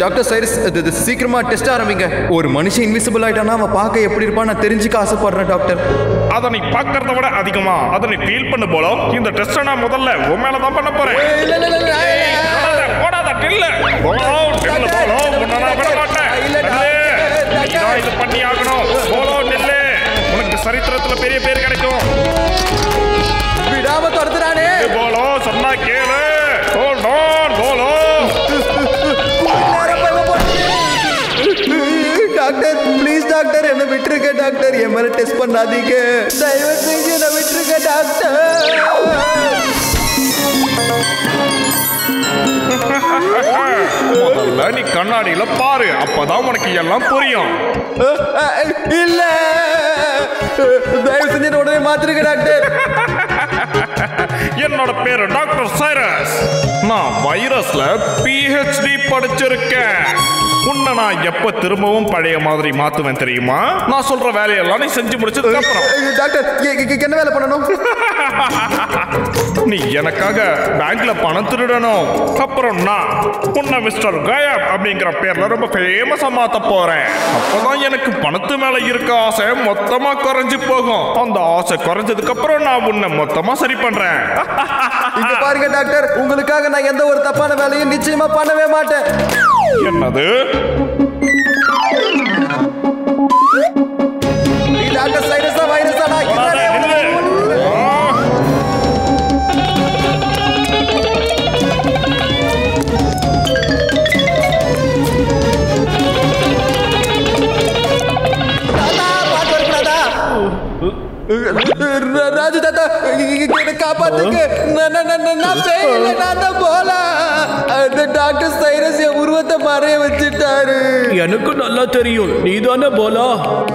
Doctor Cyrus, சீக்கிரமா test ஆரம்பிங்க. ஒரு மனுஷன் இன்விசிபிள் ஆயிட்டானா அவன் பார்க்க எப்படி இருப்பான்னு நான் தெரிஞ்சுக்க ஆசைப்படுறேன் டாக்டர். அதை நீ பார்க்கறத விட அதிகமா அதை நீ ஃபீல் பண்ண போல. இந்த டெஸ்ட் நான் முதல்ல உன் மேல தான் பண்ண போறேன். போடாத டில்ல போலோ டில்ல போலோ உன்னை நான் விட மாட்டேன். நீதான் இது பண்ணி ஆகணும். போலோ டில்ல உனக்கு சரித்திரத்துல பெரிய பேர் கிடைக்கும். விடாம தொடர்றானே. போலோ சொன்னா கேளு. Hold on polo. Doctor please doctor, என்ன விட்டுருக்க டாக்டர். என் மேல டெஸ்ட் பண்ணாதீங்க, தயவு செஞ்சு என்ன விட்டுருக்க டாக்டர். முதல்ல நீ கண்ணாடியில பாரு, அப்பதான் உனக்கு எல்லாம் புரியும். இல்ல, தயவு செஞ்சு உடனே மாத்திருக்க டாக்டர். என்னோட பேரு டாக்டர் சைரஸ். நான் வைரஸ்ல PhD படிச்சிருக்கேன். உன்னை நான் எப்ப திரும்பவும் பழைய மாதிரி மாத்துவேன் தெரியுமா? நான் சொல்ற வேலையெல்லாம் நீ செஞ்சு முடிச்சதுக்கு அப்புறம். டாக்டர் என்ன வேலை பண்ணணும்? நீ எனக்காக பேங்க்ல பணம் திருடணும். அப்புறம் நான் உன்னை மிஸ்டர் காயப் அப்படிங்கிற பேர்ல ரொம்ப ஃபேமஸா மாத்த போறேன். அப்பதான் எனக்கு பணத்து மேல இருக்க ஆசை மொத்தமா குறைஞ்சு போகும். அந்த ஆசை குறைஞ்சதுக்கு அப்புறம் நான் உன்னை மொத்தமா சரி பண்றேன். இங்க பாருங்க டாக்டர், உங்களுக்காக நான் எந்த ஒரு தப்பான வேலையும் நிச்சயமா பண்ணவே மாட்டேன். என்னது? டாக்டர் சைரஸா வைரஸா? ராஜு தாத்தா காப்பாத்துங்க. நான் போல அந்த டாக்டர் சைரஸ் என் உருவத்தை மறைய வச்சுட்டாரு. எனக்கு நல்லா தெரியும், நீதானே போலா.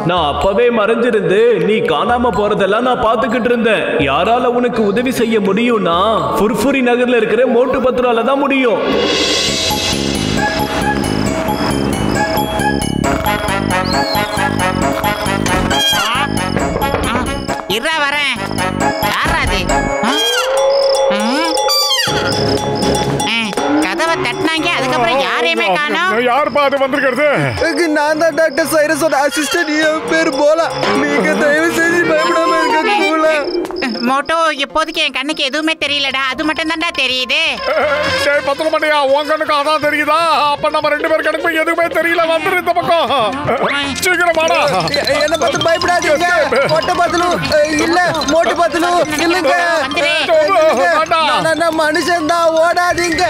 நான் அப்பவே மறைஞ்சிருந்து நீ காணாம போறதெல்லாம் நான் பாத்துக்கிட்டு இருந்தேன். யாரால உனக்கு உதவி செய்ய முடியும்னா ஃபுர்ஃபுரி நகர்ல இருக்கிற மோட்டு பத்ரால தான் முடியும். இருடா வரேன். யாரா அது? கதவை தட்டினாங்க, அதுக்கப்புறம் யாரையுமே காணோம். யார் பாத்து வந்திருக்கிறது? நான் தான் டாக்டர் சைரஸோட அசிஸ்டன்ட். என் பேர் போலா. நீங்க தயவு செஞ்சு பயப்படாம இருக்க. மோட்டோ, இப்போதைக்கு என் கண்ணுக்கு எதுவுமே தெரியலடா, அது மட்டும் தான்டா தெரியுது. பத்திர மாட்டியா? உன் கண்ணுக்கு அதான் தெரியுதா? அப்ப நம்ம ரெண்டு பேர் கணக்கு எதுவுமே தெரியல. வந்துரு இந்த பக்கம், சீக்கிரம் வாடா. என்ன பார்த்து பயப்படாதீங்க. மொட்டை பத்தலு இல்ல, மோட்டு பத்தலு இல்லங்க. நான் மனுஷன் தான், ஓடாதீங்க,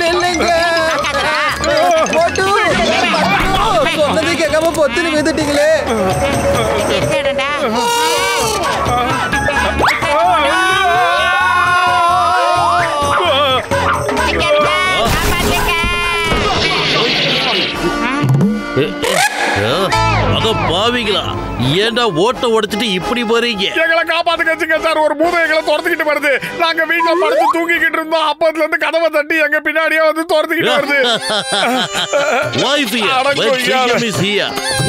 நில்லுங்க. மோட்டு சொன்னது கேட்காம பொத்துன்னு வித்துட்டீங்களே. அதோ பாவிங்களா, ஏன்டா ஓட்ட உடைச்சிட்டு இப்படி போறீங்க? எங்களை காப்பாத்துக்கச்சுங்க சார். ஒரு பூதம் எங்களை துரத்துக்கிட்டு வருது. நாங்க வீட்டுல படுத்து தூங்கிக்கிட்டு இருந்தோம். அப்பத்துல இருந்து கதவை தட்டி எங்க பின்னாடியே வந்து துரத்துக்கிட்டு வருது.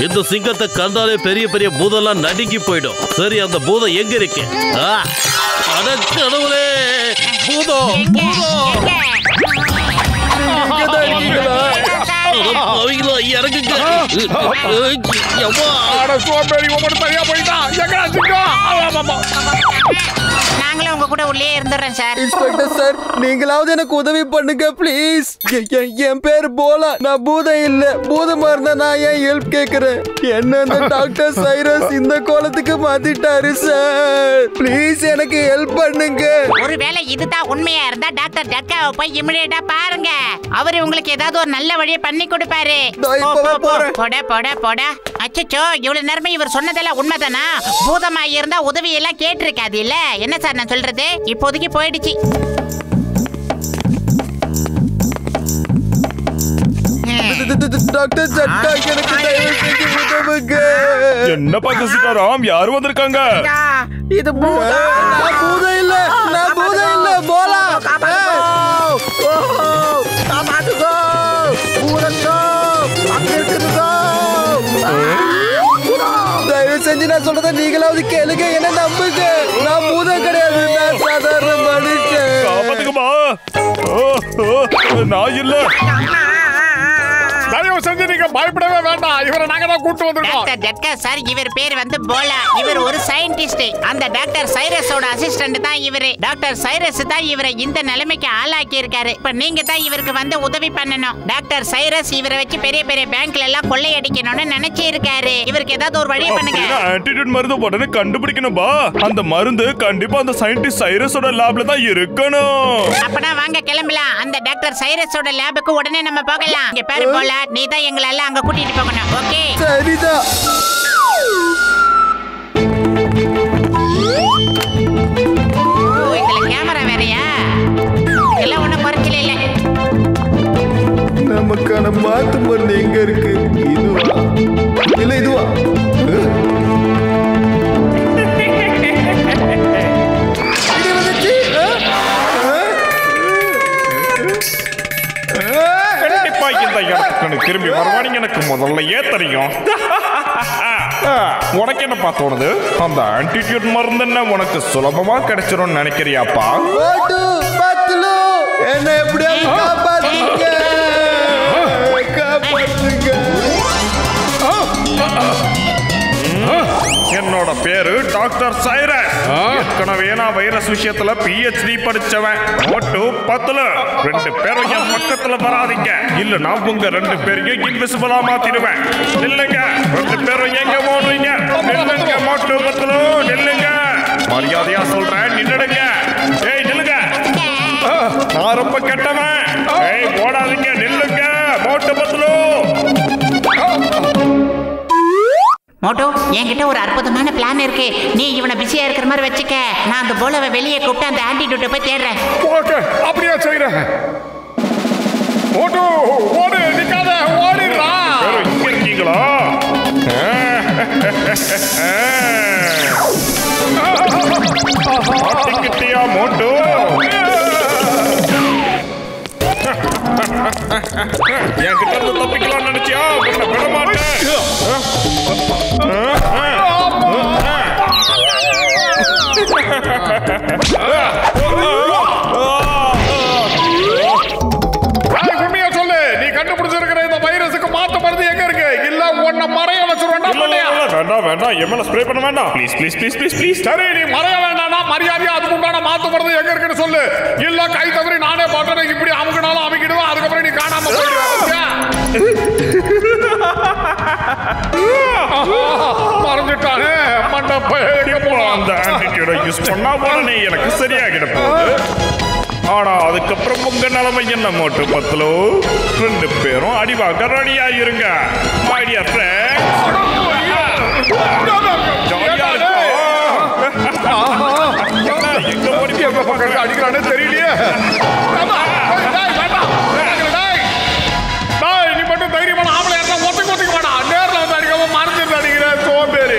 இந்த சிங்கத்தை கண்டாலே பெரிய பெரிய பூதம்லாம் நடுங்கி போயிடும். சரி, அந்த பூதம் எங்க இருக்கு? கடவுளே, பூதம் இறங்குங்க. நாங்களும் உங்க கூட உள்ளே இருந்துறோம் சார். இன்ஸ்பெக்டர் சார், நீங்களாவது எனக்கு உதவி பண்ணுங்க ப்ளீஸ். என் பேர் போலா, நான் பூதம் இல்ல. பூதமா இருந்தா நான் ஏன் ஹெல்ப் கேக்குறேன்? என்ன அந்த டாக்டர் சைரஸ் இந்த கோலத்துக்கு மாத்திட்டாரு சார். ப்ளீஸ் எனக்கு ஹெல்ப் பண்ணுங்க. ஒருவேளை இதுதான் உண்மையா இருந்தா டாக்டர் ஜட்காவை போய் இமிடியேட்டா பாருங்க. அவரு உங்களுக்கு ஏதாவது ஒரு நல்ல வழியை பண்ணி கொடுப்பாரு. போட. அச்சச்சோ, இவ்வளவு நேரமே இவர் சொன்னதெல்லாம் உண்மைதானா? பூதமா இருந்தா உதவி எல்லாம் கேட்டிருக்காது இல்ல? என்ன சார் நான் சொல்றது? இப்போதைக்கு போயிடுச்சு. டாக்டர் ஜட்கா, எனக்கு தயவு செஞ்சு உதவுங்க. என்ன பாக்கிஸ்தானம்? யாரு வந்திருக்காங்க? இது நான் பூதம் இல்ல, போலா. தயவு செஞ்சு நான் சொல்றத நீங்களாவது கேளுங்க, என்ன நம்புங்க. நான் பூதம் கிடையாது, நான் சாதாரண மனுஷன். நான் இல்ல. தயவு செஞ்சு நீங்க பயப்படவே வேண்டாம். இவரை நாங்க தான் கூட்டு வந்திருக்கோம். டாக்டர் ஜட்கா சார், இவர் பேர் வந்து போலா. இவர் ஒரு சயின்டிஸ்ட். அந்த டாக்டர் சைரஸோட அசிஸ்டன்ட் தான் இவரு. டாக்டர் சைரஸ் தான் இவரை இந்த நிலைமைக்கு ஆளாக்கி இருக்காரு. இப்ப நீங்க தான் இவருக்கு வந்து உதவி பண்ணணும். டாக்டர் சைரஸ் இவரை வச்சு பெரிய பெரிய பேங்க்ல எல்லாம் கொள்ளையடிக்கணும்னு நினைச்சு இருக்காரு. இவருக்கு ஏதாவது ஒரு வழி பண்ணுங்க. ஆன்டிடியூட் மருந்து உடனே கண்டுபிடிக்கணும்பா. அந்த மருந்து கண்டிப்பா அந்த சயின்டிஸ்ட் சைரஸோட லேப்ல தான் இருக்கணும். அப்பனா வாங்க கிளம்பலாம். அந்த டாக்டர் சைரஸோட லேபுக்கு உடனே நம்ம போகலாம். இங்க பேரு போல நீ தான் எங்களை எல்லாம் அங்க கூட்டிட்டு போகணும். ஓகே சரிதான். இதுல கேமரா வேறயா? எல்லாம் ஒண்ணும் குறைச்சல இல்ல. நமக்கான மாத்து மருந்து எங்க இருக்கு? இதுவா இல்ல இதுவா? இது வந்துச்சு. கண்டிப்பா இந்த இடத்துக்கு திரும்பி வருவானு எனக்கு முதல்லயே தெரியும். உனக்கு என்னப்பா தோணுது? அந்த ஆன்டிடியூட் மருந்து என்ன உனக்கு சுலபமா கிடைச்சிரும் நினைக்கிறியாப்பா? என்ன எப்படியா காப்பாத்துங்க, காப்பாத்துங்க. என்னோட பேரு டாக்டர் சைரஸ். ஏற்கனவே நான் வைரஸ் விஷயத்துல PhD படிச்சவன். மோட்டு பத்துல 2 பேரும் என் பக்கத்துல வராதீங்க, இல்லனா உங்க 2 பேரையும் இன்விசிபிளா மாத்திடுவேன். நில்லுங்க, 2 பேரும் எங்க ஓடுறீங்க? நில்லுங்க, மோட்டு பத்துல நில்லுங்க. மரியாதையா சொல்றேன், நின்னுடுங்க. ஏய் நில்லுங்க, நான் ரொம்ப கெட்டவன். ஏய் ஓடாதீங்க, நில்லுங்க. மோட்டு பத்துல மோட்டோ, என்கிட்ட ஒரு அற்புதமான பிளான் இருக்கு. நீ இவனை பிஸியா இருக்கிற மாதிரி வச்சுக்க. நான் அந்த போலவை வெளியே கூப்பிட்டு அந்த ஆன்டிடியூட்டை போய் தேடுறேன். ஓகே, அப்படியே செய்றேன். ஓடு ஓடு, நிக்காத, ஓடிடுறா. இங்க இருக்கீங்களா? மாட்டிக்கிட்டியா மோட்டு? என்கிட்ட இருந்து தப்பிக்கலாம் நினைச்சியா? உன்னை விட மாட்டேன். உண்மையா சொல்லு, நீ கண்டுபிடிச்சிருக்கிற இந்த வைரஸுக்கு மாத்த மருந்து எங்க இருக்கு? இல்ல உன்னை மறைய வச்சிருவேன்டா. வேண்டாம் வேண்டாம், என் மேல ஸ்ப்ரே பண்ண வேண்டாம். Please please please please please. சரி, நீ மறைய வேண்டாம்னா மரியாதையா அதுக்கு உண்டான மாத்து மருந்து எங்க இருக்குன்னு சொல்லு. இல்ல கை தவறி நானே பட்டனை இப்படி அமுக்கினாலும் அமுக்கிடுவேன். அதுக்கப்புறம் நீ காணாம போயிடுவேன். மறந்துட்டானே மண்டப்ப. அந்த ஆன்டிடியூட யூஸ் பண்ணா உடனே எனக்கு சரியாகிட போகுது. ஆனா அதுக்கப்புறம் உங்க நிலைமை என்ன மோட்டு பத்தலோ? 2 பேரும் அடிவாங்க ரெடியா இருங்க. ஐடியா அடிக்கிறானே தெரியலையே. நீ மட்டும் தைரியமான ஆம்பளை ஒத்துக்கு ஒத்துக்கு வேணாம். நேரில் வந்து அடிக்காம மறைஞ்சிருந்து அடிக்கிற சோம்பேறி.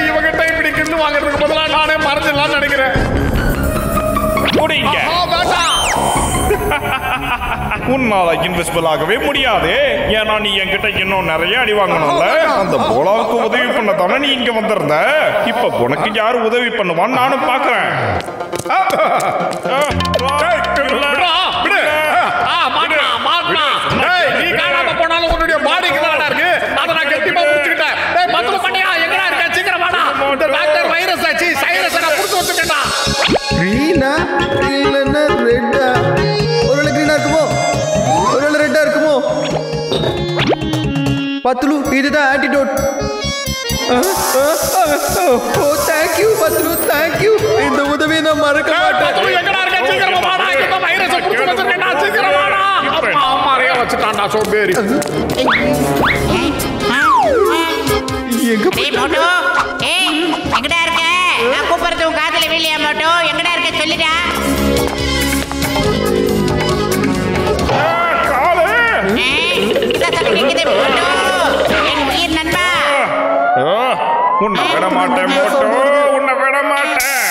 இவங்கிட்ட இப்படி கிண்டு வாங்குறதுக்கு பதிலாக நானே மறைஞ்சிடலாம்னு நினைக்கிறேன். உன்னால இன்விசிபிள் ஆகவே முடியாது. ஏன்னா நீ என்கிட்ட இன்னும் நிறைய அடி வாங்கணும்ல. அந்த போலாவுக்கு உதவி பண்ண தானே நீ இங்க வந்திருந்த. இப்ப உனக்கு யாரு உதவி பண்ணுவான்னு நானும் பாக்குறேன். நீ காணாம போனாலும் உன்னுடைய பாடிக்கு தான் இருக்கு. அதை நான் கெட்டிமா புடிச்சுக்கிட்டேன். பத்து பண்ணியா எங்கடா இருக்க? சீக்கிரம் வாடா. டாக்டர் வைரஸ் ஆச்சு, சைரஸ் நான் புடிச்சு வச்சுட்டேன்டா. கிரீனா இல்லன்னா ரெட்டா? ஒருவேளை கிரீனா இருக்குமோ, ஒருவேளை ரெட்டா இருக்குமோ? பத்துலு, இதுதான் ஆன்டிடோட். ஓ தேங்க்யூ பத்துலு, தேங்க்யூ. இந்த உதவியை நான் மறக்க மாட்டேன். எங்கடா இருக்க? சீக்கிரம் வாடா. இந்த வைரஸ் புடிச்சு வச்சுட்டேன்டா. சீக்கிரம் வாடா. அம்மா மறைய வச்சுட்டான்டா சோம்பேறி. டேய் மோட்டோ, ஏய் எங்கடா இருக்க? நான் கூப்பிடுறது உன் காதுல விழலையா மோட்டோ? எங்கடா இருக்க சொல்லுடா. இதான் சத்தம் கேக்குது மோட்டோ. என் உயிர் நண்பா. உன்னை விட மாட்டேன் மோட்டோ, உன்னை விட மாட்டேன்.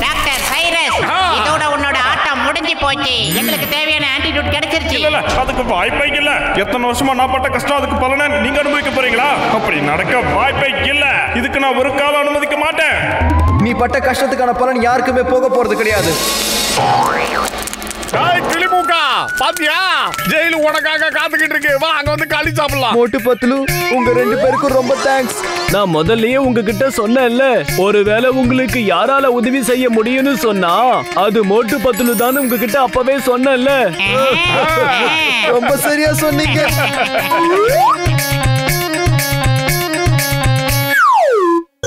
டாக்டர் சைரஸ், இதோட உன்னோட ஆட்டம் முடிஞ்சு போச்சு. எங்களுக்கு தேவையான ஆட்டிடியூட் கிடைச்சிருச்சு. இல்ல அதுக்கு வாய்ப்பே இல்ல. எத்தனை வருஷமா நான் பட்ட கஷ்டம் அதுக்கு பலனை நீங்க அனுபவிக்க போறீங்களா? அப்படி நடக்க வாய்ப்பே இல்ல. இதுக்கு நான் ஒரு காலம் அனுமதிக்க மாட்டேன். நீ பட்ட கஷ்டத்துக்கான பலன் யாருக்குமே போக போறது கிடையாது. கிளிமூக்கா பாத்தியா, ஜெயிலு உனக்காக காத்துக்கிட்டு இருக்கு. வா அங்க வந்து களி சாப்பிடலாம். மோட்டு பத்லு, உங்க 2 பேருக்கும் ரொம்ப தேங்க்ஸ். நான் முதல்லயே உங்ககிட்ட சொன்னேன்ல, ஒருவேளை உங்களுக்கு யாரால உதவி செய்ய முடியும்னு சொன்னா அது மோட்டு பத்லு தான் உங்ககிட்ட அப்பவே சொன்னேன்ல. ரொம்ப சரியா சொன்னீங்க.